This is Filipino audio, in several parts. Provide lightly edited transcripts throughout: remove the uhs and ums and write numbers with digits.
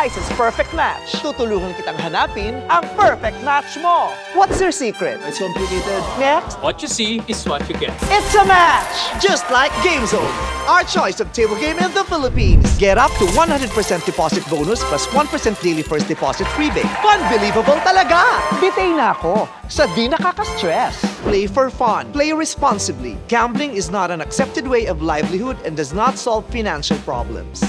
Spice's Perfect Match. Tutulungan kitang hanapin ang perfect match mo. What's your secret? It's complicated. Next, What you see is what you get. it's a match! Just like GameZone, our choice of table game in the Philippines. Get up to 100% deposit bonus plus 1% daily first deposit rebate. Unbelievable talaga! Bitay na ako sa di nakaka-stress. Play for fun. Play responsibly. Gambling is not an accepted way of livelihood and does not solve financial problems.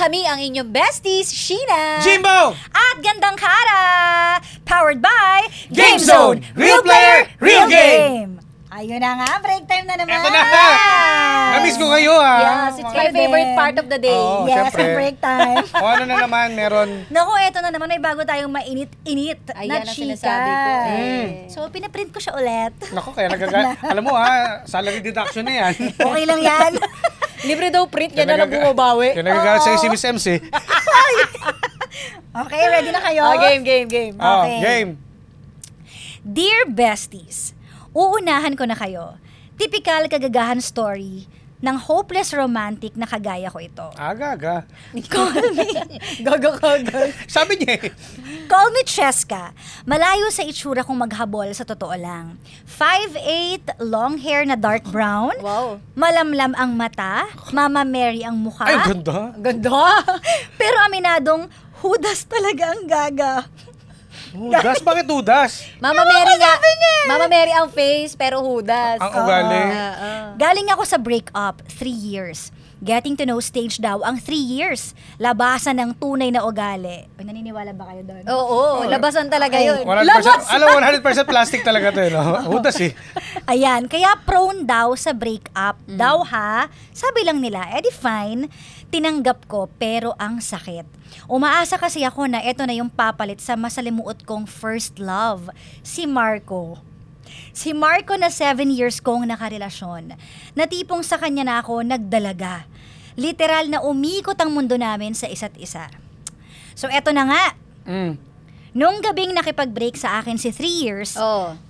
Kami ang inyong besties, Sheena, Jimbo! at Gandang Kara, powered by GameZone! Real player, real game! Ayun na nga, break time na naman. Eto na! Namiss ko kayo Yes, it's my favorite part of the day. Oo, Yes, syempre. break time. O ano na naman, meron... Naku, eto na naman, may bago tayong mainit-init Ayan na ang chika. sinasabi ko. So, pinaprint ko siya ulit. Naku, kaya alam mo ha, salary deduction na yan. Okay lang yan. Libre daw print, yan na lang bumabawi. Kaya nagagalit sa'yo si Miss MC. Okay, ready na kayo? Game. Oh, Okay. game. Dear besties, uunahan ko na kayo. Typical kagagahan story ng hopeless romantic na kagaya ko ito. Aga. Call me, Sabi niya eh. call me Cheska. Malayo sa itsura kong maghabol sa totoo lang. 5'8", long hair na dark brown. Wow. Malamlam ang mata, Mama Mary ang mukha. Ay, ganda. Ganda. Pero aminadong, hudas talaga ang gaga. Hudas? Bakit hudas? Mama Mary nga. Mama Mary ang face, pero hudas. Ang ugali. Galing ako sa breakup, 3 years. Getting to know stage daw ang 3 years. Labasan ng tunay na ugali. Ay, naniniwala ba kayo doon? Oo, labasan talaga yun. 100%, alam, 100% plastic talaga to eh, no? Hudas eh. Ayan, kaya prone daw sa breakup. Daw ha, sabi lang nila, edi fine, tinanggap ko pero ang sakit. Umaasa kasi ako na eto na yung papalit sa masalimuot kong first love, si Marco. Si Marco na 7 years kong nakarelasyon. Na tipong sa kanya na ako nagdalaga. Literal na umikot ang mundo namin sa isa't isa. So eto na nga. Nung gabing nakipag-break sa akin si 3 years,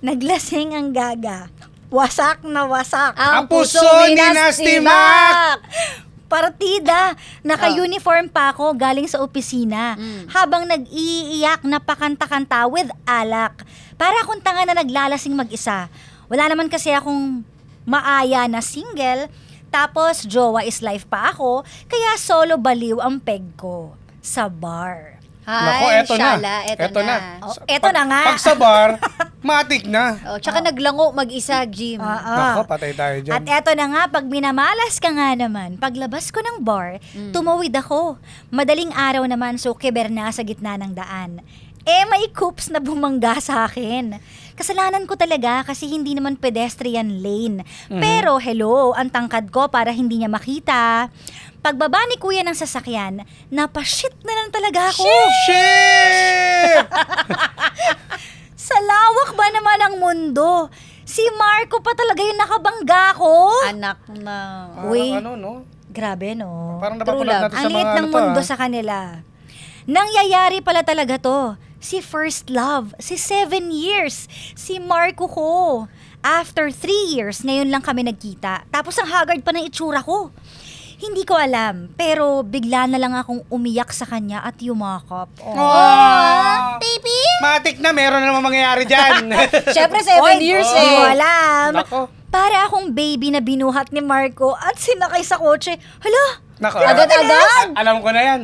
naglasing ang gaga. Wasak na wasak. Ang puso ni Nasty Mac! Partida, naka-uniform pa ako galing sa opisina. Habang nag-iiyak na pakanta-kanta with alak. Para akong tanga na naglalasing mag-isa. Wala naman kasi akong maaya na single. Tapos jowa is life pa ako. Kaya solo baliw ang peg ko sa bar. Naku, Hi, eto Shala, na. eto na. Eto na nga. Pag sa bar, matik na. Tsaka naglango mag-isa, Jim. Naku, patay tayo dyan. At eto na nga, pag minamalas ka nga naman, paglabas ko ng bar, tumawid ako. Madaling araw naman, so keber na sa gitna ng daan. May coops na bumangga sa akin. Kasalanan ko talaga kasi hindi naman pedestrian lane. Pero hello, ang tangkad ko para hindi niya makita. Pagbaba ni kuya ng sasakyan, napashit na lang talaga ako. Shit! Sa lawak ba naman ang mundo? Si Marco pa talaga yung nakabangga ko. Anak na. Uy. Ano, no? Grabe, no? Parang napapanood natin Ang sa mga liit ng ano to, mundo ah. sa kanila. Nangyayari pala talaga to. Si first love, si 7 years, si Marco ko. After 3 years, ngayon lang kami nagkita. Tapos ang haggard pa ng itsura ko. Hindi ko alam, pero bigla na lang akong umiyak sa kanya at yumakap. Baby? Matik na, meron na naman mangyayari dyan. Siyempre, 7 years Hindi ko alam. Nako. Para akong baby na binuhat ni Marco at sinakay sa kotse. Hala, Nako. Agad-agad? Alam ko na yan.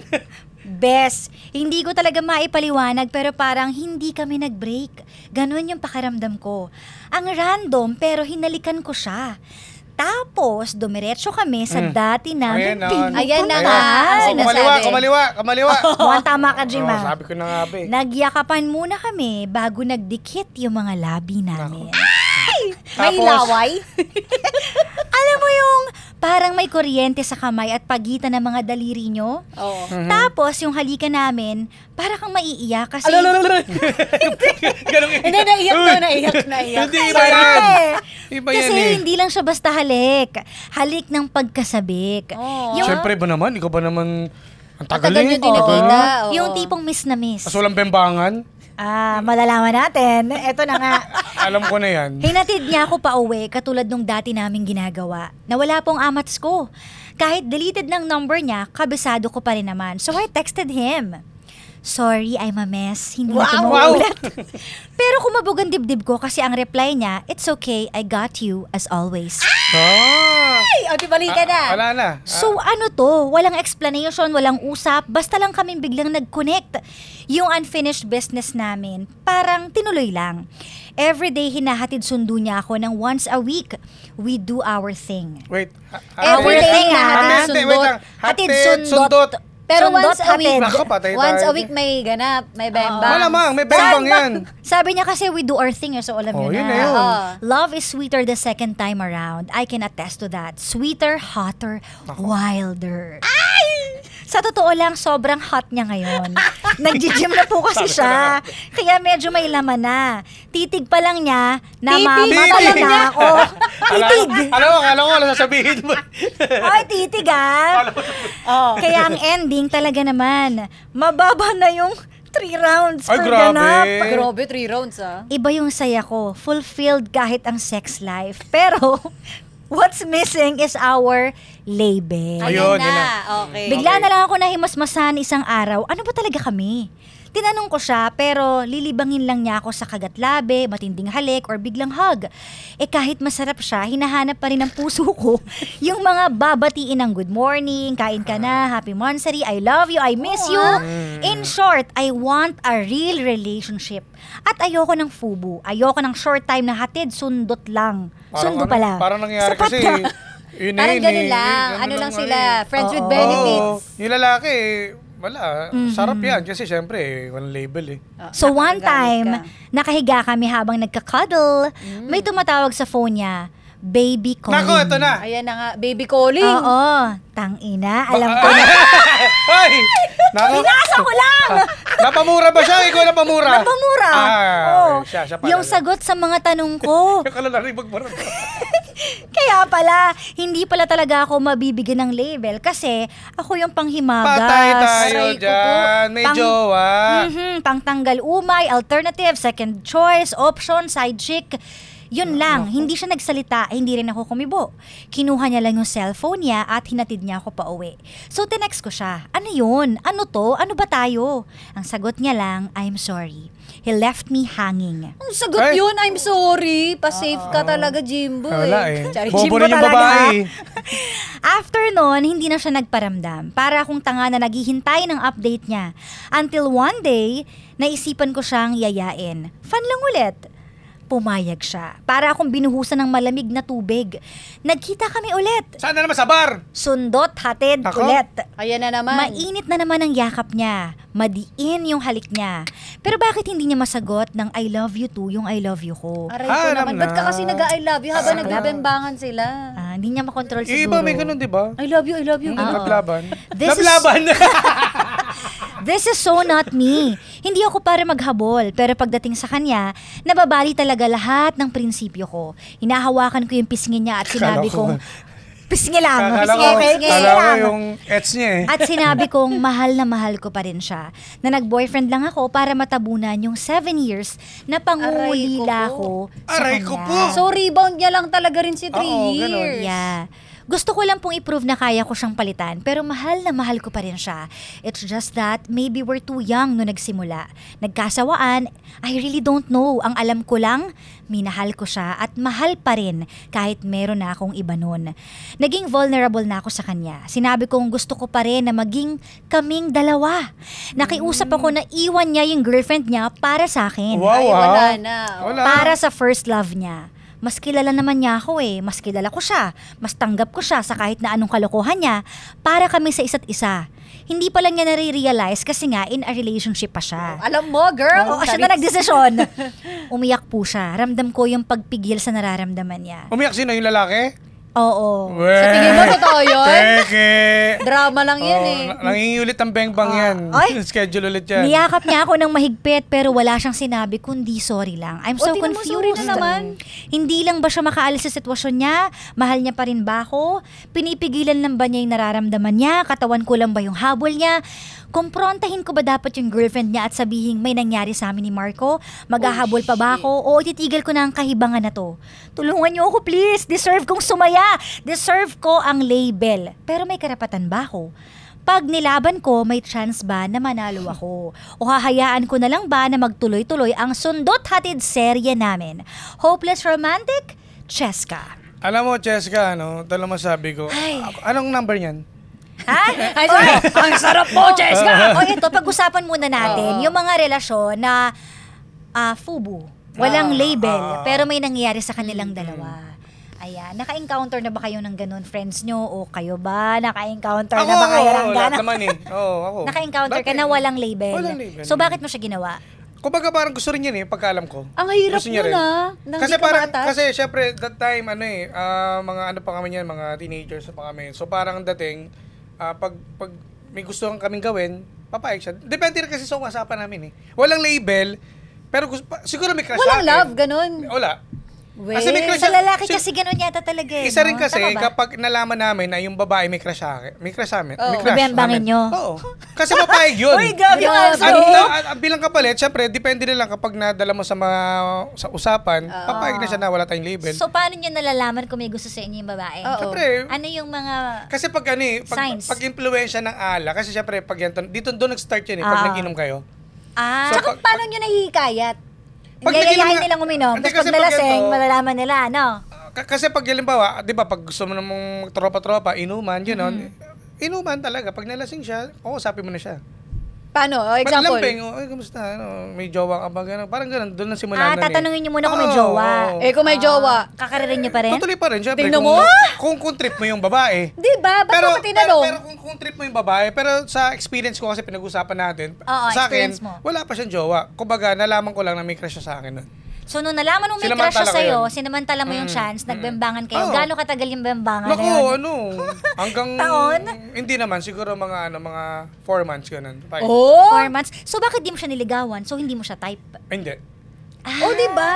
Bes, hindi ko talaga maipaliwanag pero parang hindi kami nag-break. Ganon yung pakaramdam ko. Ang random pero hinalikan ko siya. Tapos, dumiretso kami sa dati namin pinupuntahan. Ayan na nga. Sinasabi. Kumaliwa. Mukhang tama ka, Jim. ah. Sabi ko na nga, be. Nagyakapan muna kami bago nagdikit yung mga labi namin. May Tapos? laway? Alam mo yung parang may kuryente sa kamay at pagitan ng mga daliri nyo. Oo. Tapos, yung halika namin, para kang maiiyak kasi... Ganun Hindi, naiyak. Hindi, iba yan. Iba yan Kasi eh. hindi lang siya basta halik. Halik ng pagkasabik. Oh. Siyempre ba naman? Ikaw ba naman? Ang tagal Matagal eh. nyo din nakita. Oo. Yung tipong miss na miss. Tapos walang bembangan. Malalaman natin. Eto na nga. Alam ko na yan. Hinatid niya ako pa uwi katulad nung dati naming ginagawa. Na wala pong amats ko. Kahit deleted ng number niya, kabisado ko pa rin naman. So I texted him. Sorry, I'm a mess. Hindi na ito mauulit. Pero kumabog ang dibdib ko kasi ang reply niya, it's okay, I got you as always. Ay, di balikan na. Wala na. So ano to? Walang explanation, walang usap, basta lang kaming biglang nag-connect. Yung unfinished business namin, parang tinuloy lang. Everyday hinahatid sundo niya ako ng once a week. We do our thing. Wait. Everyday Hatid, hatid Wait lang. Hatid, Hatid, sundot. Pero Sundot, once a week, hatid. Nako, patay once tayo. a week may ganap, may bembang. Malamang, may bembang yan. Sabi niya kasi we do our thing, so alam Oh, yun yun na. na yun. Love is sweeter the second time around. I can attest to that. Sweeter, hotter, wilder. Sa totoo lang, sobrang hot niya ngayon. Nag-gym na po kasi siya. Kaya medyo may laman na. Titig pa lang niya, namamatala Titig. na ako. Titig. Akala ko, sasabihin mo. Ay, titig ah. Kaya ang ending talaga naman, mababa na yung 3 rounds Ay, per grabe. ganap. Grabe, 3 rounds Iba yung saya ko. Fulfilled kahit ang sex life. Pero, what's missing is our label. Ayun, Ayun yun na. na. Okay. Bigla na lang ako nahimasmasan isang araw. Ano ba talaga kami? Tinanong ko siya, pero lilibangin lang niya ako sa kagatlabe, matinding halik, or biglang hug. Kahit masarap siya, hinahanap pa rin ng puso ko yung mga babatiin ng good morning, kain ka na, happy monthsary, I love you, I miss you. In short, I want a real relationship. At ayoko ng fubu. Ayoko ng short time na hatid, sundot lang. Sundo pala. Parang nangyari Sapat kasi, na. yun Parang yun ganun eh. lang. Ganun Ano lang eh. sila, friends with Oo. benefits. Yung lalaki, wala. Sarap yan. Kasi syempre, walang label eh. So one Nakagalit time, ka. nakahiga kami habang nagka-cuddle, may tumatawag sa phone niya, baby calling. Nako, ito na. Ayan na nga, baby calling. Oo, tangina, alam ko na. Ay! Nako. Binasa ko lang! Napamura ba siya? Ikaw napamura? Napamura. Ah, siya pala. Yung sagot sa mga tanong ko. Yung kalalaring magbarang. Kaya pala, hindi pala talaga ako mabibigyan ng label kasi ako yung panghimagas. Patay tayo Aray ko dyan. May jowa. Pangtanggal umay, alternative, second choice, option, side chick. Yun lang, hindi siya nagsalita, hindi rin ako kumibo. Kinuha niya lang yung cellphone niya at hinatid niya ako pa uwi. So tinext ko siya, ano yun? Ano to? Ano ba tayo? Ang sagot niya lang, I'm sorry. He left me hanging. Ang sagot Ay. yun, I'm sorry. Pa-safe ka talaga, Jimbo. Wala eh. Sorry, Bobo Jimbo rin yung talaga. babae. After nun, hindi na siya nagparamdam. Para akong tanga na naghihintay ng update niya. Until one day, naisipan ko siyang yayain. Fun lang ulit. Pumayag siya. Para akong binuhusan ng malamig na tubig. Nagkita kami ulit. Sana naman sa bar. Sundot, hatid, Ako? ulit. Ayan na naman. Mainit na naman ang yakap niya. Madiin yung halik niya. Pero bakit hindi niya masagot ng I love you too yung I love you ko? Aray ko Alam naman. na. Ba't ka kasi nag-I love you habang nagbebembangan sila? Hindi niya makontrol Yung siguro. iba may ganun, di ba? I love you, I love you. Naglaban. This is- Naglaban. This is so not me. Hindi ako para maghabol, pero pagdating sa kanya, nababali talaga lahat ng prinsipyo ko. Hinahawakan ko yung pisngi niya at sinabi Akala ko- kong, pisngi lang, Kala pisngi ko lang. yung ets niya eh. At sinabi kong mahal na mahal ko pa rin siya. Na nag-boyfriend lang ako para matabunan yung 7 years na pangungulila Aray ko ko sa Aray kanya. ko po. So, rebound niya lang talaga rin si 3 Oo, ganun. years. Yeah. Gusto ko lang pong i-prove na kaya ko siyang palitan, pero mahal na mahal ko pa rin siya. It's just that maybe we're too young no nagsimula. Nagkasawaan, I really don't know. Ang alam ko lang, minahal ko siya at mahal pa rin kahit meron na akong iba nun. Naging vulnerable na ako sa kanya. Sinabi kong gusto ko pa rin na maging kaming dalawa. Nakiusap ako na iwan niya yung girlfriend niya para sa akin. Wow, Ay, ah. wala na. Wala. Para sa first love niya. Mas kilala naman niya ako eh. Mas kilala ko siya. Mas tanggap ko siya sa kahit na anong kalokohan niya. Para kami sa isa't isa. Hindi pa lang niya nare-realize kasi nga in a relationship pa siya. Alam mo, girl. Oo, siya na nagdesisyon. Umiyak po siya. Ramdam ko yung pagpigil sa nararamdaman niya. Umiyak sino yung lalaki? Oo. Sa tingin mo, totoo yun? Peke. Drama lang yan eh. Nangingiulit ang beng-bang yan. Ay. Schedule ulit yan. Niyakap niya ako ng mahigpit pero wala siyang sinabi kundi sorry lang. I'm so tingnan mo, confused. sorry na naman. Hindi lang ba siya makaalis sa sitwasyon niya? Mahal niya pa rin ba ako? Pinipigilan lang ba niya yung nararamdaman niya? Katawan ko lang ba yung habol niya? Kumprontahin ko ba dapat yung girlfriend niya at sabihin may nangyari sa amin ni Marco? Maghahabol pa ba ako? O ititigil ko na ang kahibangan na to? Tulungan niyo ako please. Deserve kong sumaya. Deserve ko ang label. Pero may karapatan ba ako? Pag nilaban ko, may chance ba na manalo ako? O hahayaan ko na lang ba na magtuloy-tuloy ang sundot hatid serye namin? Hopeless Romantic, Cheska. Alam mo, Cheska, talagang masabi ko. Anong number niyan? Ha? Ang sarap po, Cheska! O ito, pag-usapan muna natin yung mga relasyon na FUBU. Walang label, pero may nangyayari sa kanilang dalawa. Ayan, naka-encounter na ba kayo ng ganun, friends nyo? O kayo ba? Naka-encounter na ba kayo ng lahat ganun? naman eh. Oo, ako. Naka-encounter ka na walang label. Walang label. So, bakit mo siya ginawa? Kumbaga parang gusto rin yan pagkaalam ko. Ang hirap Gusto niya nun rin. Kasi parang, syempre, that time, mga ano pa kami yan, mga teenagers pa kami. So parang dating, pag may gusto kaming gawin, papayag siya. Depende rin kasi sa usapan namin Walang label, pero siguro may crush walang sa akin. love, ganun. Wala. Wait. Kasi may crush Sa lalaki kasi ganun yata talaga Isa rin kasi, Tama ba? kapag nalaman namin na yung babae may crush sa akin, may crush sa amin. Oo. May crush Bibembangin namin. nyo? Oo. Kasi papayag yun. Uy, grabe yung Grabe. answer. Bilang kapalit, syempre, depende na lang kapag nadala mo sa usapan, papayag na siya na wala tayong label. So, paano nyo nalalaman kung may gusto sa inyo yung babae? Oo. Syempre, Ano yung mga... kasi pag Signs. pag impluwensya ng ala, kasi syempre, pag yan, dito doon nag-start yan pag nag-inom kayo. Ah, So, Paano nyo nahihikayat? Pag yayayain nag-inom nilang uminom. Hindi, Tapos kasi pag pag nalasing, ganito, malalaman nila, ano? Kasi pag halimbawa, di ba, pag gusto mo namang tropa-tropa, inuman, gano'n, inuman talaga. Pag nalasing siya, usapin mo na siya. Paano? Example. Malambing, ay, kamusta? May jowa ka ba? Ganun. Parang ganun, doon na simulan na Tatanungin niyo muna kung may jowa. Kung may jowa. Kakaririn niyo pa rin? Tutuloy pa rin, syempre. Tingnan mo? Kung trip mo yung babae. Di ba? Ba't mo pa tinanong? Pero kung trip mo yung babae, pero sa experience ko kasi pinag-usapan natin, Oo, sa akin, experience mo. wala pa siyang jowa. Kumbaga, nalaman ko lang na may crush siya sa akin nun. So, nung nalaman mo may Sinamantala crush siya ko sa'yo, yun. sinamantala mo yung chance, nagbembangan kayo. Oo. Gaano katagal yung bembangan na Naku, yun? hanggang... Taon? Hindi naman, siguro mga 4 months, ganun. 5. Oh? 4 months. So, bakit di mo siya niligawan? So, hindi mo siya type? Hindi. Oh, di ba?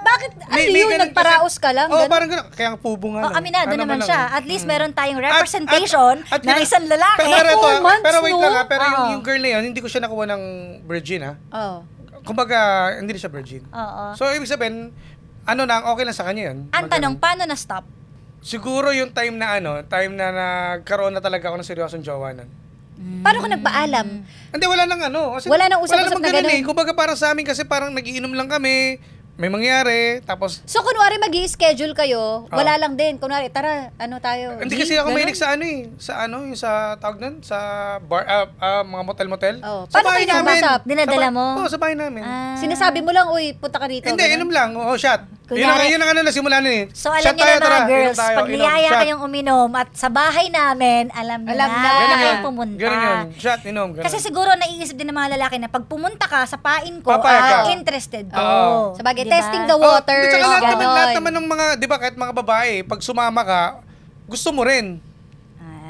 Bakit? Ano May yun? ganun Nagparaos ka lang? Oo, ganun? parang gano'n. Kaya ang pubo nga Oh, aminado Ano naman lang. siya. At least meron tayong At- representation at ng isang lalaki. Pero ito, 4 months, pero wait no? lang pero Oo. yung girl na yun, hindi ko siya nakuha ng virgin Oo. Kumbaga, hindi rin siya virgin. Oo. So, ibig sabihin, okay lang sa kanya yun. Ang tanong, paano na-stop? Siguro yung time na nagkaroon na talaga ako ng seryosong jowa nun. Paano ka nagpaalam? Hindi, wala nang Kasi Wala nang usap-usap namang na ganun ganun. Kumbaga para sa amin kasi parang nagiinom lang kami, may mangyari, tapos... So, kunwari mag-i-schedule kayo, wala lang din. Kunwari, tara, tayo? Hindi kasi ako mahilig sa yung sa tawag nun, sa bar, mga motel-motel. Oh. Sa Paano bahay kayo namin. nag-usap? Dinadala mo? Oo, sa bahay namin. Sinasabi mo lang, uy, punta ka rito. Hindi, ganun? inom lang. Shot. Kunyari- Yun ang simula nun So, alam Shot niyo na mga tara, girls, inom tayo, pag inom, niyaya shot. kayong uminom at sa bahay namin, alam niyo Alam na, na. Ganun kayong yun. pumunta. Ganun yun. Shot, inom. Ganun. Kasi siguro naiisip din ng mga lalaki na pag pumunta ka sa pain ko, Papayag ka. interested ko. Oo. Sabagay, Diba? testing the Oh, waters, tsaka lahat ganon. naman ng mga, di ba, kahit mga babae, pag sumama ka, gusto mo rin.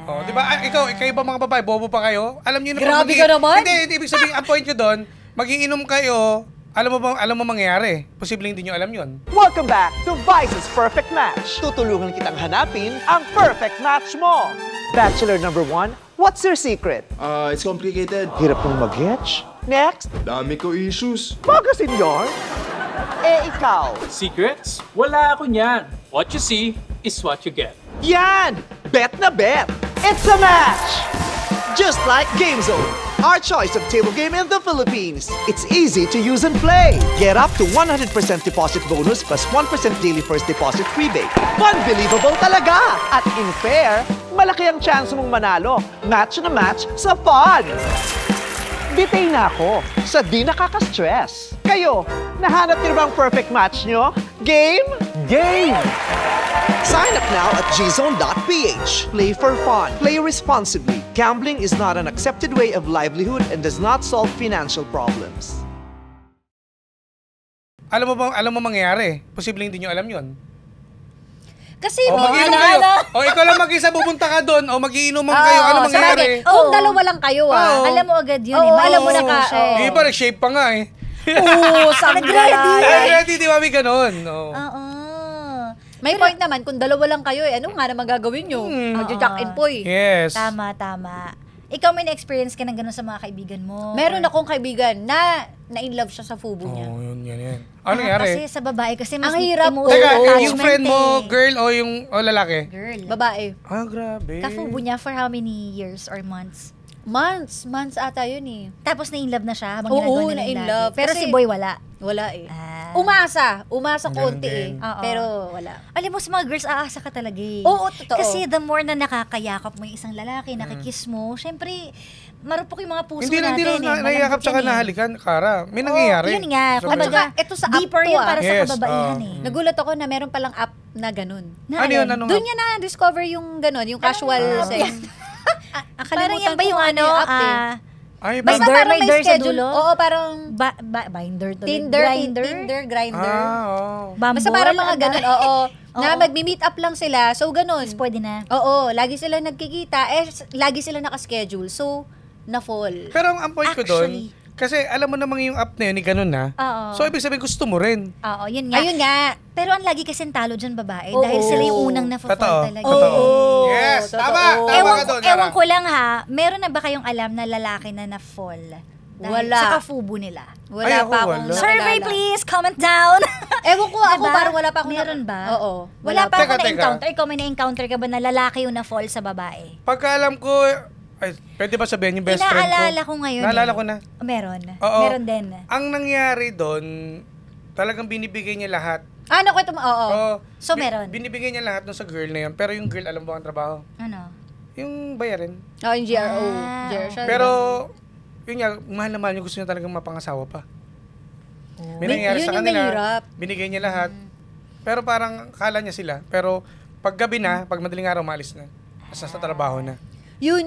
Oh, di ba? Kayo ba mga babae, bobo pa kayo? Alam niyo Grabe ka naman. Hindi, ibig sabihin, ang point ko doon, magiinom kayo, alam mo mangyayari. Posibleng hindi nyo alam yun. Welcome back to Vice's Perfect Match. Tutulungan kitang hanapin ang perfect match mo. Bachelor number 1, what's your secret? It's complicated. Hirap mong mag-getch. Next, Dami ko issues. magasin yarn. Ikaw. Secrets? Wala ako niyan. What you see is what you get. Yan! Bet na bet! It's a match! Just like GameZone, our choice of table game in the Philippines. It's easy to use and play. Get up to 100% deposit bonus plus 1% daily first deposit rebate. Unbelievable talaga! At in fair, malaki ang chance mong manalo. Match na match sa fun! Bitay na ako sa di nakaka-stress. Kayo, nahanap niyo bang perfect match nyo? Game? Game! Sign up now at gzone.ph. Play for fun. Play responsibly. Gambling is not an accepted way of livelihood and does not solve financial problems. Alam mo mangyayari. Posibleng hindi nyo alam yun. Kasi O mag-inom kayo. O ikaw lang mag-isa, pupunta ka doon. O mag-iinuman kayo. Ano mangyayari? Kung dalawa lang kayo, Oo. Alam mo agad yun Oo, eh. alam mo na Malinis ka. siya eh. Di ba, nag-shape pa nga eh. Oo, Nag-ready. Ready, di ba, may ganun. No. Oo. May point naman, kung dalawa lang kayo, ano nga naman gagawin nyo? Magja-jack and poy. Yes. Tama. Ikaw may na-experience ka ng ganun sa mga kaibigan mo? Meron akong kaibigan na in love siya sa fubo niya. Oh, yan. Ano nangyari? Kasi sa babae, kasi mas Ang hirap. emotional Teka, attachment yung friend mo, eh. girl o lalaki? Girl. Babae. Ah, grabe. Kafubo niya for how many years or months? Months ata yun eh. Tapos na-in-love na siya habang Oo, ginagawa nila na-in yung love. lagi. Pero Kasi- si Boy wala. Wala eh. Ah. Umasa Ganun konti eh. din. Oo. Pero wala. Alam mo, sa mga girls, aasa ka talaga eh. Oo, totoo. Kasi the more na nakakayakap mo yung isang lalaki, nakikiss mo, syempre, marupok yung mga puso Hindi natin na eh. nayakap Malambot tsaka yan eh. nahalikan, Kara. May Oo, nangyayari. yun nga. So, Kumbaga, ito sa app deeper to, yun ah. para sa Yes, kababaihan oo. eh. Nagulat ako na meron palang app na ganun. Na Ano yun? Ano Doon niya na-discover yung ganun, yung casual sex. Parang yan ba yung kung ano, yung app eh. Ay, Basta parang- Binder, may door sa schedule. dulo? Oo, parang binder to Tinder, grinder, Grinder. oo. Bumble, Basta parang mga ganun, oo. Na Oo. magmi-meet up lang sila. So, ganun. Pwede na. Oo, lagi sila nagkikita. Lagi sila nakaschedule. So, na-fall. Pero ang point ko doon, Actually. kasi alam mo namang yung app na yun, ganun na. Oo. So, ibig sabihin, gusto mo rin. Oo, yun nga. Ayun nga. Pero ang lagi kasing talo dyan babae Oo. dahil sila yung unang na-fall Totoo. talaga. Totoo. Oo. Yes, Totoo. tama. Tama Ewan, ka doon, ewan Yara. ko lang ha, meron na ba kayong alam na lalaki na na-fall? Dahil Wala. Sa kafubo nila. Wala Ay, ako pa akong wala. nakilala. Survey please, comment down. Ewan ko, ako Diba? parang wala pa akong Meron ba? Oo. Wala pa ako Teka. na-encounter. Ikaw may na-encounter ka ba na lalaki yung na-fall sa babae? Pagkaalam ko, ay, pwede ba sabihin yung best friend ko? Inaalala ko ngayon Naalala eh. ko na. Meron. Oo. Meron din. Ang nangyari doon, talagang binibigay niya lahat. Ano ko ito? Oo. Oo. So, meron? Binibigay niya lahat dun sa girl na yun. Pero yung girl, alam mo ang trabaho? Ano? Yung bayarin. Oh, yung GRO. Ah, GRO siya. Pero, yun nga, mahal na mahal niya. Gusto niya talagang mapangasawa pa. May nangyari Yun sa yung kanila. mahirap. Binigay niya lahat. Pero parang kala niya sila. Pero pag gabi na, pag madaling araw, maalis na. Nasa sa trabaho na. Yung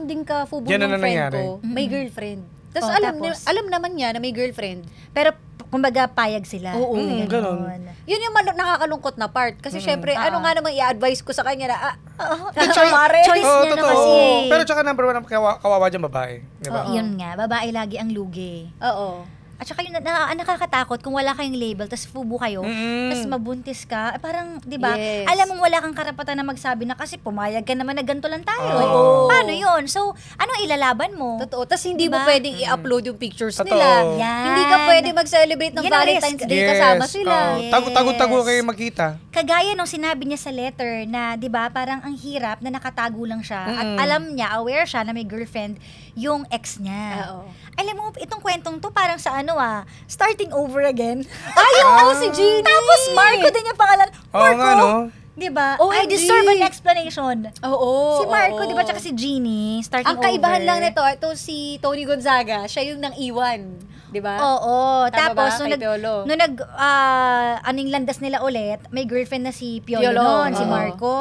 din ka fubo Yan ng na friend nangyari. ko, may girlfriend. Tapos Oh, alam tapos? naman niya na may girlfriend. Pero, kumbaga, payag sila. Oo, ganun. Yun yung nakakalungkot na part. Kasi syempre, ano nga naman i-advise ko sa kanya na, Choice Oo, niya na totoo. kasi. Pero tsaka number one, kawawa dyan babae. Di ba? Yun nga, babae lagi ang lugi. oo. At saka yung nakakatakot kung wala kayong label, tapos fubo kayo, tapos mabuntis ka, parang, di ba, Yes. alam mong wala kang karapatan na magsabi na kasi pumayag ka naman na ganito lang tayo. Oo. Paano yun? So, anong ilalaban mo? Totoo. Tapos hindi Diba? mo pwedeng i-upload yung pictures Totoo. nila. Yan. Hindi ka pwede mag-celebrate ng Yan ang Valentine's risk. Day kasama sila. Oo. Yes. Tago-tago kayo magkita. Kagaya nung sinabi niya sa letter na, di ba, parang ang hirap na nakatago lang siya at alam niya, aware siya na may girlfriend yung ex niya. Oo. Alam mo, itong kwentong to parang sa starting over again. Ay, oo, si Jeannie! Tapos Marco din yung pangalan. Oo Marco, nga, no? di ba? OMG. I deserve an explanation. Oo. Si Marco, oo. di ba, tsaka si Jeannie, starting Ang kaibahan over. lang nito, ito si Tony Gonzaga, siya yung nang iwan. Di ba? Oo. Tama Tapos, ba? Kay Piolo. nung aning landas nila ulit, may girlfriend na si Piolo Piolo, noon, si oo. Marco.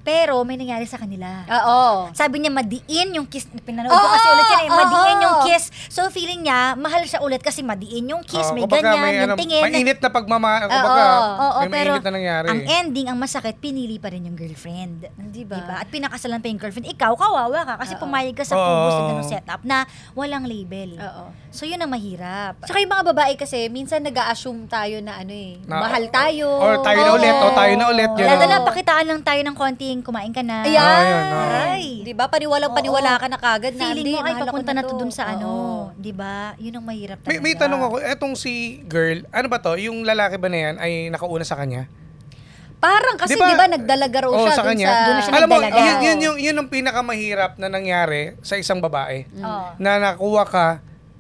Pero, may nangyari sa kanila. Oo. Sabi niya, madiin yung kiss. Pinanood ko kasi ulit yan eh. Madiin yung kiss. So, feeling niya, mahal siya ulit kasi madiin yung kiss. May Kumbaga, ganyan, yung tingin. mainit na kumbaga, Oo, may pero mainit na nangyari. ang ending, ang masakit, pinili pa rin yung girlfriend. Di ba? Diba? At pinakasalan pa yung girlfriend. Ikaw, kawawa ka kasi pumayag ka sa Oo. fubo sa ganung setup na walang label. Oo. So, yun ang mahirap. Tsaka yung mga babae kasi, minsan nag-a-assume tayo na mahal tayo. Or tayo na ulit, o tayo na ulit. Yun. Lalo na pakitaan lang tayo ng konting kumain ka na. Ayan. Ayun, oo. Aray. Di ba? Paniwala ka na kagad na. Feeling mo, ay, mahal ako papunta na to dun Oo. sa di ba? Yun ang mahirap talaga. May tanong ako, etong si girl, ano ba to? Yung lalaki ba na yan ay nakauna sa kanya? Parang kasi, Di ba- di ba, nagdalaga raw Oo, siya sa dun kanya. sa... Doon na siya Alam mo, nagdalaga. yun ang pinakamahirap na nangyari sa isang babae. Oo. Na nakuha ka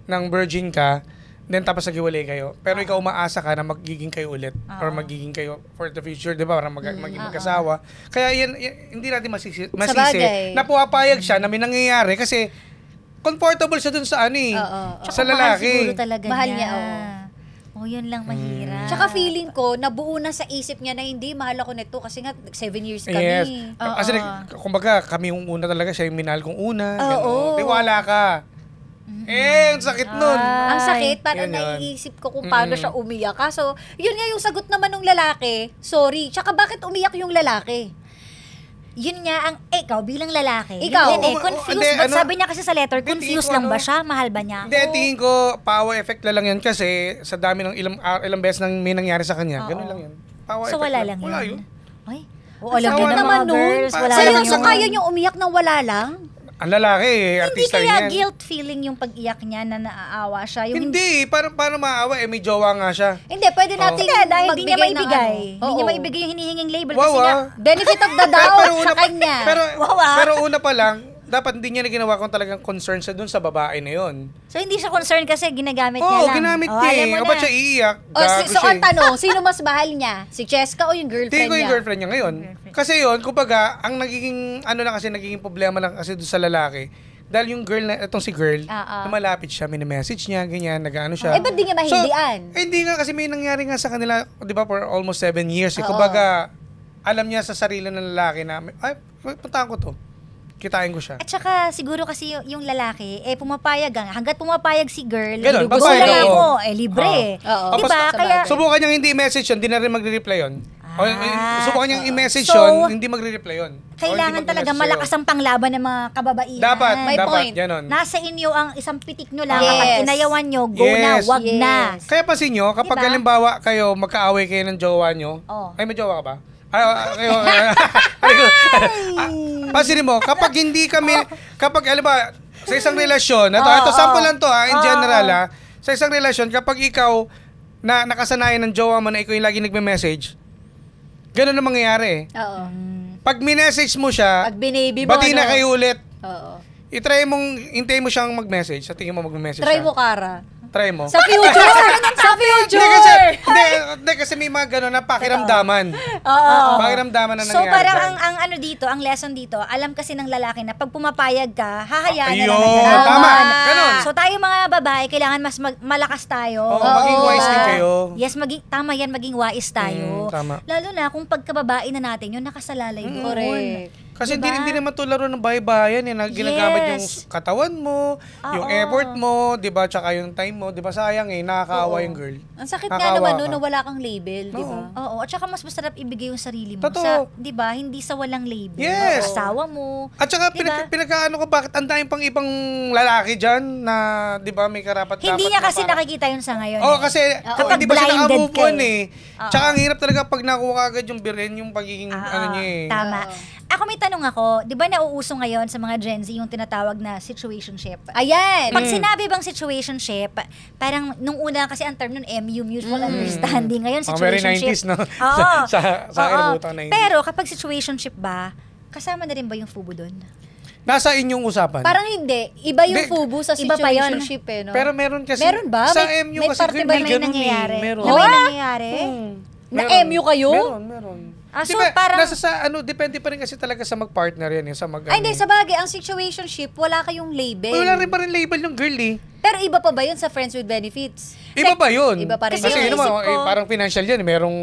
ng virgin ka, then tapos naghiwalay kayo. Pero ikaw umaasa ka na magiging kayo ulit. Or magiging kayo for the future, di ba? Para maging magkasawa. Kaya hindi natin masisi Sabagay. na puwapayag siya na may nangyayari kasi comfortable siya dun sa sa Mahal lalaki. siguro talaga Mahal niya. niya, oo. Oh, yun lang mahirap. Tsaka feeling ko, nabuo na sa isip niya na hindi, mahal ako nito kasi nga 7 years kami. Yes. Kasi kumbaga kami yung una talaga, siya yung minahal kong una. Oo. Tiwala ka. Ang sakit nun. Ang sakit, parang Yun. naiisip ko kung paano siya umiyak. Kaso, yun nga yung sagot naman ng lalaki. Sorry. Tsaka bakit umiyak yung lalaki? Yun nga ang, ikaw bilang lalaki. Ikaw. Yun confused. Hindi, Ba't ano- sabi niya kasi sa letter, Hindi, confused tingin ko, lang ba ano- siya? Mahal ba niya? Hindi, tingin ko, power effect lang yan kasi sa dami ng ilang beses nang may nangyari sa kanya. Ganun lang yan. Power So effect wala lang Wala yun. yun. Ay, alam Sawa niyo na naman mga girls, wala Sayang lang Seryoso, yung... kaya niyong umiyak ng wala lang? Ang lalaki, Hindi artista rin kaya yan. guilt feeling yung pag-iyak niya na naaawa siya. Yung Hindi, paano maawa? May jowa nga siya. Hindi, pwede natin Hindi, dahil di niya magbigay ng maibigay. ano. Hindi niya Oo. maibigay yung hinihinging label Wow, kasi nga, Benefit of the doubt sa kanya. Pero una pa lang, dapat hindi niya na ginawa kung talagang concern siya dun sa babae na yun. so hindi siya concerned kasi ginagamit niya Oo, lang. ginamit Oh, niya alam eh. mo O na. ba't siya iiyak? O, Gago so siya ang eh. tanong, sino mas mahal niya? Si Cheska o yung girlfriend Tingin ko niya? yung girlfriend niya ngayon. Kasi yun, kumbaga, ang nagiging, nagiging problema lang kasi doon sa lalaki. Dahil yung girl na, itong si girl, na malapit siya, message niya, ganyan, nag-ano siya. Eh, ba't di niya mahindian? Hindi nga kasi may nangyari nga sa kanila, di ba, for almost 7 years. Eh. Kumbaga, alam niya sa sarili ng lalaki na, ay, puntahan ko to. Kitain ko siya. At saka siguro kasi yung lalaki, pumapayag nga. Hanggat pumapayag si girl, Ganun, gusto papayag na ako. ako, libre. Oo. Diba? Tapos, Kaya, subukan niyang hindi i-message yun, hindi na rin magre-reply yun. O, subukan niyang i-message So, yun, hindi magre-reply yun. kailangan talaga malakas ang panglaban ng mga kababaihan. Dapat, May point. ganon. Nasa inyo ang isang pitik nyo lang. Yes. Kapag inayawan nyo, go na, Yes. wag na. Kaya pansin nyo, kapag Diba? halimbawa kayo, magkaaway kayo ng jowa nyo, Oh. ay may jowa ka ba? Kayo, pansinin mo, kapag hindi kami, kapag halimbawa, sa isang relasyon, ito sample lang to in general sa isang relasyon, kapag ikaw, na nakasanayan ng jowa mo na ikaw yung lagi nagme-message, ganun ang mangyayari. Oo. Pag minessage mo siya, Pag binaby mo, bati na kayo ulit. Oo. I-try mong, hintayin mo siyang mag-message. Sa tingin mo mag-message Try siya. mo, Kara. Try mo. Sa future! Sa future! Hindi kasi may mga gano'n na pakiramdaman. Oo. Pakiramdaman na So nangyari. parang dyan. ang ano dito, ang lesson dito, alam kasi ng lalaki na pag pumapayag ka, hahayaan na Ayun, lang na tama. Ganun. So tayo mga babae, kailangan mas malakas tayo. Oo, maging wise din kayo. Yes, tama yan, maging wise tayo. Tama. Lalo na kung pagkababae na natin, yun nakasalalay doon. Correct. Kasi Diba? hindi naman to laro ng bahay-bayan na ginagamit yung Yes. katawan mo, yung effort mo, 'di ba? Tsaka yung time mo, 'di ba? Sayang nakakaawa yung girl. Ang sakit nga Nakakaawa naman ka. nun na wala kang label, di ba? Oo, at saka mas masarap ibigay yung sarili mo. Totoo. Sa, di ba? Hindi sa walang label. Yes. Sa asawa mo. At saka Diba? pinagkaano ko bakit ang daming pang ibang lalaki diyan na 'di ba may karapat Hindi niya kasi para- nakikita yun sa ngayon. Oo, kasi Kapag hindi pa siya blinded naka-move ka on eh. Tsaka ang hirap talaga pag nakuha ka agad yung birin, yung pagiging ano niya eh. Tama. Ako may tanong ako, di ba nauuso ngayon sa mga Gen Z yung tinatawag na situationship? Ayan! Pag sinabi bang situationship, parang nung una kasi ang term nun MU, mutual understanding. Ngayon Mga very situationship. 90s, no? Oo. Sa akin, Oo. nabutan na 90s. Pero kapag situationship ba, kasama na rin ba yung FUBU doon? Nasa inyong usapan. Parang hindi. Iba yung Hindi. FUBU sa Iba pa yun. situationship eh, no? Pero meron kasi Meron ba? sa May- MU may kasi parte girl, ba may na ganun nangyayari? Meron. Na may nangyayari? Na Meron. MU kayo? Meron. Ah, Di so ba, parang- nasa sa depende pa rin kasi talaga sa mag-partner yan, sa mag Ay, hindi. Sa bagay, ang situationship, wala kayong label. Wala rin pa rin label yung girl eh. Pero iba pa ba yun sa Friends with Benefits? Iba ba yun? Iba pa rin Kasi yun. yun naman, Isip ko- parang financial yan, merong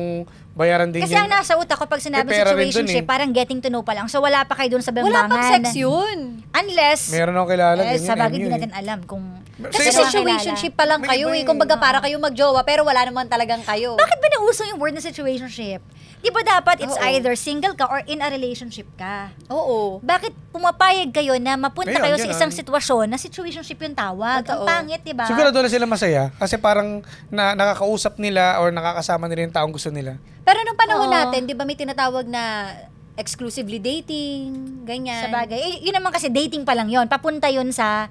bayaran din Kasi yan. ang nasa utak ko pag sinabi May pera rin dun situationship, eh. parang getting to know pa lang. So wala pa kayo doon sa Wala bambangan. pang sex yun. Unless, Meron akong kilala, ganyan, sa bagay MU di eh. natin alam kung... Kasi Sa iba- situationship pa lang May kayo iba eh. eh. Kumbaga para kayo magjowa, pero wala naman talagang kayo. Bakit ba nauso yung word na situationship? Di ba dapat it's Oo. either single ka or in a relationship ka? Oo. Bakit pumapayag kayo na mapunta Ayun, kayo sa ganun. isang sitwasyon na situationship yung tawag? Totoo. Ang pangit, di ba? Siguro doon na sila masaya kasi parang nakakausap nila or nakakasama nila yung taong gusto nila. Pero nung panahon Oo. natin, di ba may tinatawag na exclusively dating, ganyan. Sa bagay. Yun naman kasi dating pa lang yon. Papunta yun sa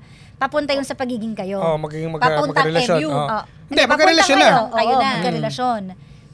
pagiging kayo. Oh, magiging Papuntang magkarelasyon. MU. Oh. Oh. Hindi, papunta magkarelasyon na. Kayo Oo, na. magkarelasyon.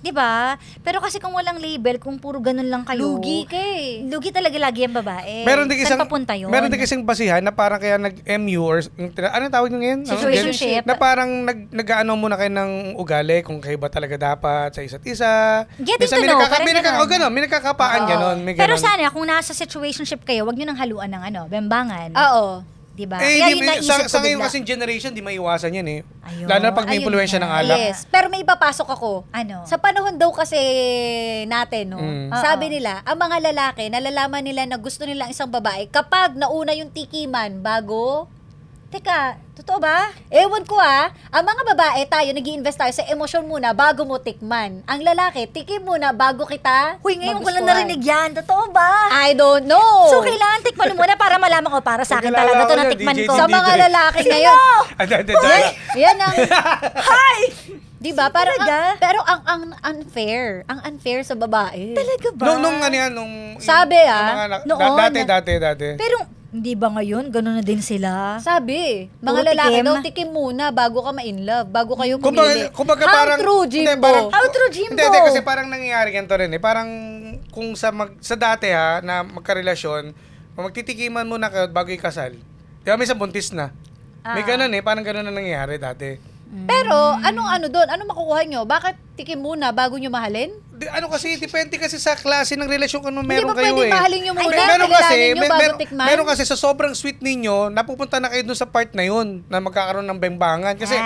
Di ba? Pero kasi kung walang label, kung puro ganun lang kayo. Lugi ka eh. Lugi talaga lagi ang babae. Meron din Saan isang papunta yun? Meron din isang basihan na parang kaya nag-MU or ano tawag niyo ngayon? Situationship. Na parang nag-ano muna kayo ng ugali kung kayo ba talaga dapat sa isa't isa. Getting Minsan to know, parang ganun. ganun, may nakakapaan ganon, may Pero ganon. sana kung nasa situationship kayo, wag niyo nang haluan ng bembangan. Oo. Di ba? Eh, Kaya di, yun naisip ko sa ngayon bigla. kasing generation, di maiwasan yan eh. Ayun. Lalo na pag may Ayun impluensya nga. ng alak. Yes. Pero may ipapasok ako. Ano? Sa panahon daw kasi natin, no, sabi Oo. nila, ang mga lalaki, nalalaman nila na gusto nila ang isang babae kapag nauna yung tikiman bago Teka, totoo ba? Ewan ko ang mga babae tayo, nag-i-invest tayo sa emosyon muna bago mo tikman. Ang lalaki, tikim muna bago kita Huy, ngayon ko lang magustuhan. narinig yan. Totoo ba? I don't know. So, kailangan tikman mo muna para malaman ko para sa akin talaga to na tikman ko. Sa mga lalaki ngayon. Yan ang... Hi! Diba? Parang Talaga? pero ang unfair. Ang unfair sa babae. Talaga ba? Nung ano yan, nung... Sabi, noon. Dati. Pero, hindi ba ngayon? Ganun na din sila. Sabi, mga Puro lalaki tikim. daw tikim muna bago ka ma-in love, bago kayo pumili. Kumbaga How parang... true, Hindi, Jimbo? parang- How true, Jimbo? Hindi, kasi parang nangyayari ganito rin eh. Parang kung sa dati na magkarelasyon, magtitikiman muna kayo bago ikasal. Di ba, minsan buntis na. May ganun parang ganun na nangyayari dati. Pero, anong doon? Anong makukuha nyo? Bakit tikim muna bago nyo mahalin? Kasi, depende kasi sa klase ng relasyon kung ano Hindi meron ba kayo pwedeng mahalin nyo muna? Meron kasi, kilalanin nyo bago tikman? meron kasi sa sobrang sweet ninyo, napupunta na kayo dun sa part na yun, na magkakaroon ng bembangan. Kasi,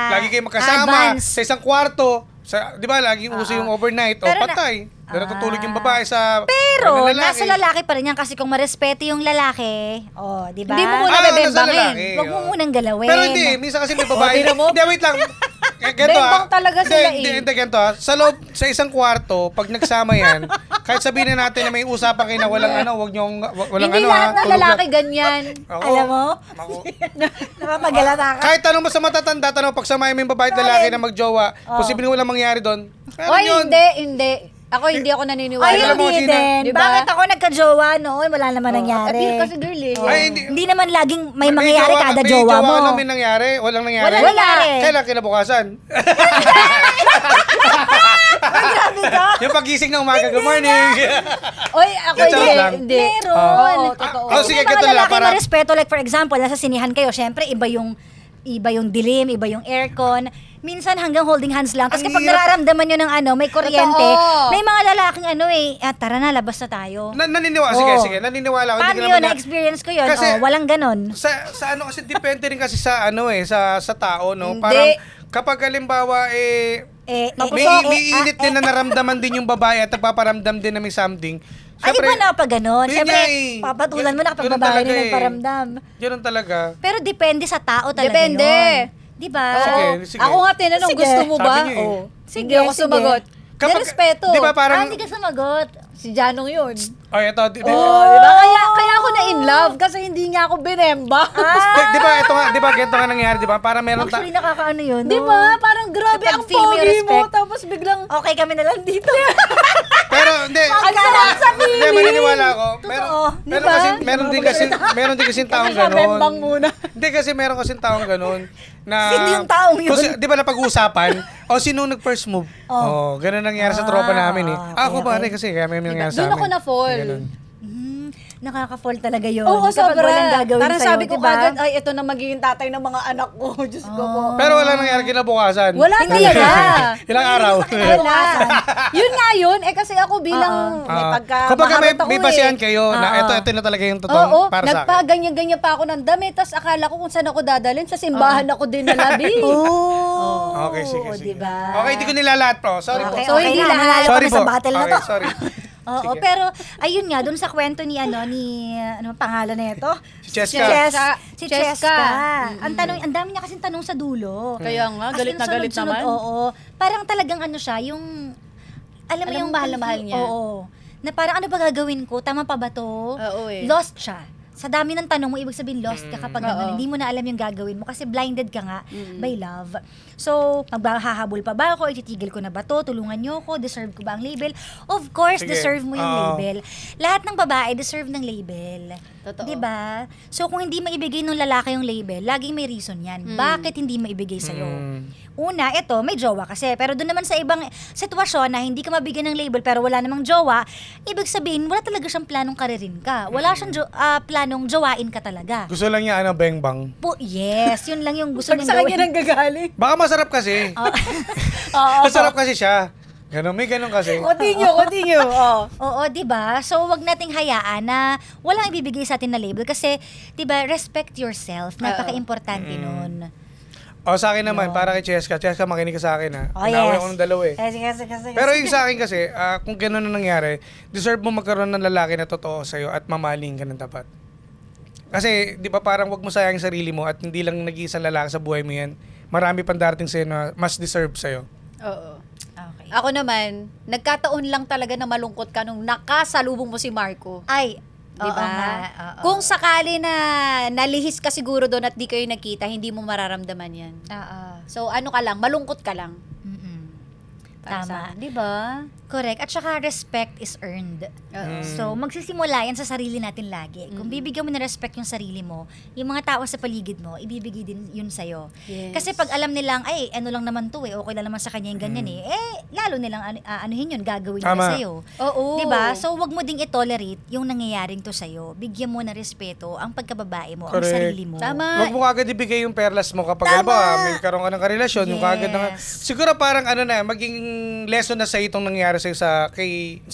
lagi kayo magkasama, advance. sa isang kwarto, di ba, laging uso yung overnight, Pero patay. Pero tutulog yung babae sa... Pero, ng lalaki. nasa lalaki pa rin yan kasi kung marespeto yung lalaki, di ba? Hindi mo muna nasa bebembangin. lalaki, Huwag mo oo. munang galawin. Pero hindi, minsan kasi may babae. tingnan mo. Hindi, wait lang. Ganito, Bembang talaga sila Hindi, ganito Sa loob, sa isang kwarto, pag nagsama yan, kahit sabihin na natin na may usapan kayo na walang wag niyong, walang Hindi ano lahat ng tulog lalaki lang. ganyan. Ako, Alam mo? ako. Napapagalata ka. Kahit tanong mo sa matatanda, pagsamahin mo yung babae at lalaki na magjowa, posibleng walang mangyari doon. Pero Oy, yun, hindi. Hindi ako naniniwala. Ay, alam mo, hindi Gina, din. diba? Bakit ako nagka-jowa noon? Wala naman nangyari. Appeal kasi girl eh. Ay, Hindi naman laging may May mangyayari jowa- kada may jowa mo. Ano may nangyari? Walang nangyari? Walang nangyari. Kailan kinabukasan? Grabe ka. Yung pagising ng umaga, good morning. Oy, ako Joke hindi. lang. Hindi. Meron. Oo, totoo. Oh, Kasi sige, may mga ganito lang, lalaki para- marespeto. Like for example, nasa sinihan kayo, syempre iba yung dilim, iba yung aircon. Minsan hanggang holding hands lang. Tapos Ang kapag hirap. nararamdaman nyo ng may kuryente, Totoo. may mga lalaking tara na, labas na tayo. Naniniwala, Oo. sige, naniniwala ako. Paano Hindi ko yun? naman Na-experience ko yun. Kasi- Walang ganon. sa kasi depende rin kasi sa sa tao, no? Hindi. Parang kapag halimbawa may init din na naramdaman din yung babae at nagpaparamdam din na may something. Ay, iba na pag ganon. Yun Siyempre, nga eh. papatulan mo na kapag Ganun babae talaga na nagparamdam. Ganun talaga. Pero depende sa tao talaga Depende. yun. Diba? Sige. Ako nga tinanong, Sige. gusto mo ba? Sabi niyo eh. Oh. Sige, Hindi ako sige. sumagot. Respeto. Di ba parang... Hindi ka sumagot. Si Janong yun. Ito, di ba? Diba? Kaya ako na in love kasi hindi niya ako binemba. Di ba, ito nga, di ba, ganito nga nangyari, di ba? Para meron Actually, nakakaano yun. Di ba? Parang grabe Kapag ang feel mo yung pogi mo. respect. Tapos biglang, Okay kami na lang dito. Pero hindi. ang sarap sa Hindi, feeling. maniniwala ako. Totoo. Meron Diba? kasi meron din kasi taong ganon. Bembang muna. Hindi kasi meron kasi taong ganon na Sino yung taong yun? Kasi, di ba napag-uusapan? Sino nag-first move? Ganun nangyari sa tropa namin eh. Ako ba kasi kaya may nangyari sa Doon amin. ako na-fall. Ganun. Nakaka-fall talaga yun. Oo, Kapag sobra. walang gagawin Parang sa'yo, sabi ko diba? kagad, ay, ito na magiging tatay ng mga anak ko. Diyos ko po. Pero wala nangyari kinabukasan. Wala talaga. Ilang araw. Wala. Yun nga yun. Kasi ako bilang may Kumbaga pagkamaharot ako may basihan kayo na ito na talaga yung totoong Oo, para sa akin. nagpaganyan-ganyan pa ako ng damit. Tapos akala ko kung saan ako dadalhin. Sa simbahan ako din nalabi. Oh. Okay, sige. diba? Okay, hindi ko nilalat po. Sorry po. Okay, So, okay hindi na. lahat. Nanalo Sorry kami sa po. battle na Okay, to. sorry. Oo, Sige. pero ayun nga, dun sa kwento ni ano pangalan nito? Si Cheska. Si Cheska. Cheska. Ang dami niya kasing tanong sa dulo. Kaya nga, As galit in, na galit sunod-sunod, naman. Oo. Parang talagang ano siya, yung alam mo Alam yung mo, mahal na mahal niya. Oo. Na parang ano ba gagawin ko? Tama pa ba to? Oo eh. Lost siya. Sa dami ng tanong mo, ibig sabihin lost ka kapag Oo. hindi mo na alam yung gagawin mo kasi blinded ka nga by love. So, maghahabol pa ba ako? Ititigil ko na ba to? Tulungan niyo ako? Deserve ko ba ang label? Of course, Sige. deserve mo yung Oo. label. Lahat ng babae deserve ng label. Totoo. 'Di ba? So, kung hindi maibigay ng lalaki yung label, laging may reason yan. Bakit hindi maibigay sa'yo? Una, ito, may jowa kasi. Pero doon naman sa ibang sitwasyon na hindi ka mabigyan ng label pero wala namang jowa, ibig sabihin, wala talaga siyang planong karirin ka. Wala siyang planong jowain ka talaga. Gusto lang niya bang. Yes, yun lang yung gusto Pag niyang sa kanya gawin. nang gagaling. Baka masarap kasi. Masarap kasi siya. Ganun, may ganun kasi. Continue. Oh. Oo, 'di ba? So wag nating hayaan na walang ibibigay sa atin na label kasi 'di ba, respect yourself. Napaka-importante nun. Sa akin naman, para kay Cheska. Cheska, makinig ka sa akin ha. Oh, Inaway yes. ako ng dalawa eh. Sige. Pero yung sa akin kasi, kung gano'n na nangyari, deserve mo magkaroon ng lalaki na totoo sa'yo at mamahalin ka ng tapat. Kasi, di ba parang wag mo sayang sarili mo at hindi lang nag-iisang lalaki sa buhay mo yan. Marami pang darating sa'yo na mas deserve sa'yo. Oo. Okay. Ako naman, nagkataon lang talaga na malungkot ka nung nakasalubong mo si Marco. Ay, Di ba? oo nga, oo. Kung sakali na nalihis ka siguro doon at di kayo nagkita, hindi mo mararamdaman yan. Oo. So ano ka lang, malungkot ka lang. Mm-mm. Para Tama. sa- Di ba? Correct. At saka respect is earned. Oo. So, magsisimula yan sa sarili natin lagi. Kung bibigyan mo ng respect yung sarili mo, yung mga tao sa paligid mo, ibibigay din yun sa'yo. Yes. Kasi pag alam nilang, ay, ano lang naman to okay lang naman sa kanya yung ganyan lalo nilang anuhin yun, gagawin Tama. nila sa'yo. Oo. Diba? So, wag mo ding i-tolerate yung nangyayaring to sa'yo. Bigyan mo na respeto ang pagkababae mo, ang Correct. sarili mo. Tama. Wag mo kagad ibigay yung perlas mo kapag Tama. may karoon ka ng karelasyon, yung kagad na Yes. siguro parang maging lesson na sa itong nangyari sa'yo sa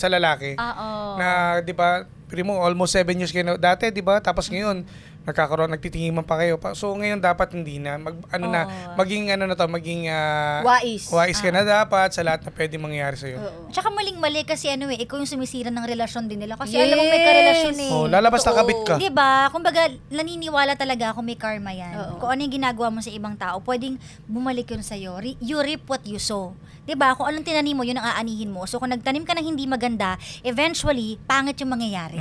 lalaki. Oo. Na, di ba, mo almost 7 years kayo dati, di ba? Tapos ngayon, nagtitingiman pa kayo. So ngayon dapat hindi na maging wais ka na dapat sa lahat na pwedeng mangyari sa iyo. Tsaka maling-mali kasi ikaw yung sumisira ng relasyon din nila. Kasi Yes. alam mo may karelasyon Oh, lalabas na kabit ka. Diba? Kumbaga, naniniwala talaga ako may karma yan. Oo. Kung ano yung ginagawa mo sa ibang tao, pwedeng bumalik yun sa'yo. You reap what you sow. Diba? Kung anong tinanim mo, yun ang aanihin mo. So, kung nagtanim ka ng hindi maganda, eventually, pangit yung mangyayari.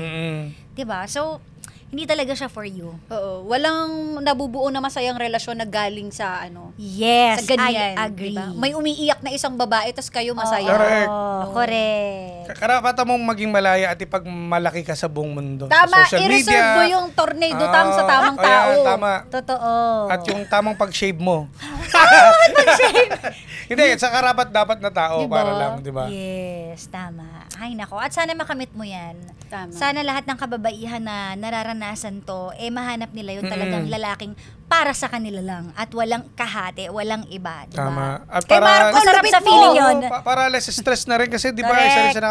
Diba? So, hindi talaga siya for you. Oo. Walang nabubuo na masayang relasyon na galing sa Yes, sa ganyan. I agree. Diba? May umiiyak na isang babae tas kayo masaya. Correct. Correct. Karapatan mong maging malaya at ipagmalaki ka sa buong mundo. Tama, Sa social i-reserve media. mo yung tornado sa tamang Ayan, tao. tama. Totoo. At yung tamang pag-shave mo. Hindi, sa karapat dapat na tao Diba? para lang, di ba? Yes, tama. Ay, nako. At sana makamit mo yan. Tama. Sana lahat ng kababaihan na nararanasan to, mahanap nila yung talagang lalaking para sa kanila lang. At walang kahati, walang iba. Diba? Tama. At Marco, Masarap lapit sa mo. feeling yun. Para less stress na rin kasi di ba Correct. isa rin siya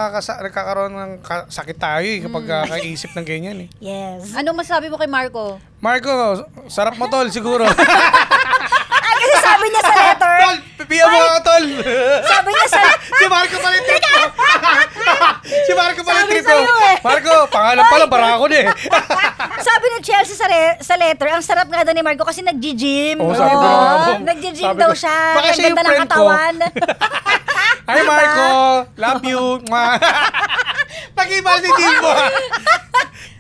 nagkakaroon ng sakit tayo kapag kaisip ng ganyan eh. Yes. Ano masabi mo kay Marco? Marco, sarap mo tol siguro. Ay, kasi sabi niya sa letter, Tol, pipiya mo ako tol. sabi niya sa Si Marco pala yung trip ko. Si Marco pala yung Sabi trip ko. sa'yo Marco, pangalan pala, barako na eh. sabi ni Chelsea sa letter, ang sarap nga daw ni Marco kasi nag-gym. Oo, sabi ko nga po. Nag-gym Sabi daw ko, siya. baka Ang siya yung ganda ng friend ko. katawan. Hi Marco, love you. Pag-ibal si Jimbo.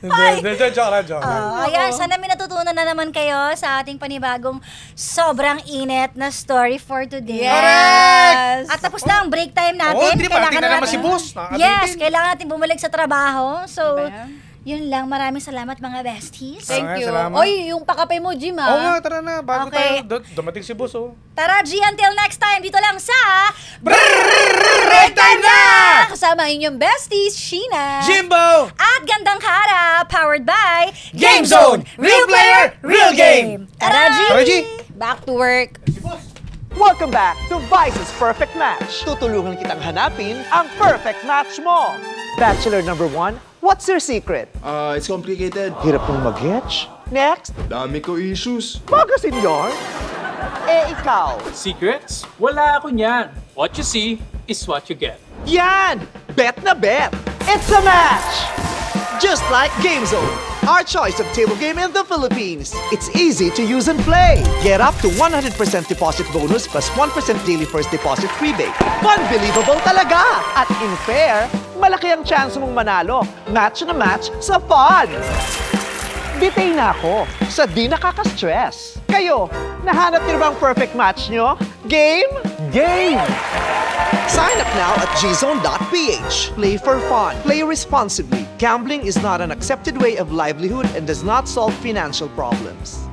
Joke lang. Ayan, sana may natutunan na naman kayo sa ating panibagong sobrang init na story for today. Correct! At tapos na ang break time natin. Oo, di ba? Tingnan naman si boss. Yes, kailangan natin bumalik sa trabaho. So, Diba? yun lang. Maraming salamat mga besties. Thank Okay, you. salamat. Oy, yung pakape mo, Jim, Oo nga, tara na. Bago Okay. tayo, dumating si boss oh. Tara, G, until next time. Dito lang sa Break time na! Kasama inyong besties, Sheena. Jimbo! At Gandang Hara, powered by Game Zone! Real player, real game! Tara, G! Tara, G! Back to work. Welcome back to Vice's Perfect Match. Tutulungan kitang hanapin ang perfect match mo. Bachelor number 1, what's your secret? It's complicated. Hirap mong mag-getch. Next, Dami ko issues. magasin yarn. Ikaw. Secrets? Wala ako niyan. What you see is what you get. Yan! Bet na bet! It's a match! Just like Game Zone, our choice of table game in the Philippines. It's easy to use and play. Get up to 100% deposit bonus plus 1% daily first deposit rebate. Unbelievable talaga! At in fair, malaki ang chance mong manalo. Match na match sa fun! Bitay na ako sa di nakaka-stress. Kayo, nahanap niyo ba ang perfect match nyo? Game? Game! Sign up now at gzone.ph. Play for fun. Play responsibly. Gambling is not an accepted way of livelihood and does not solve financial problems.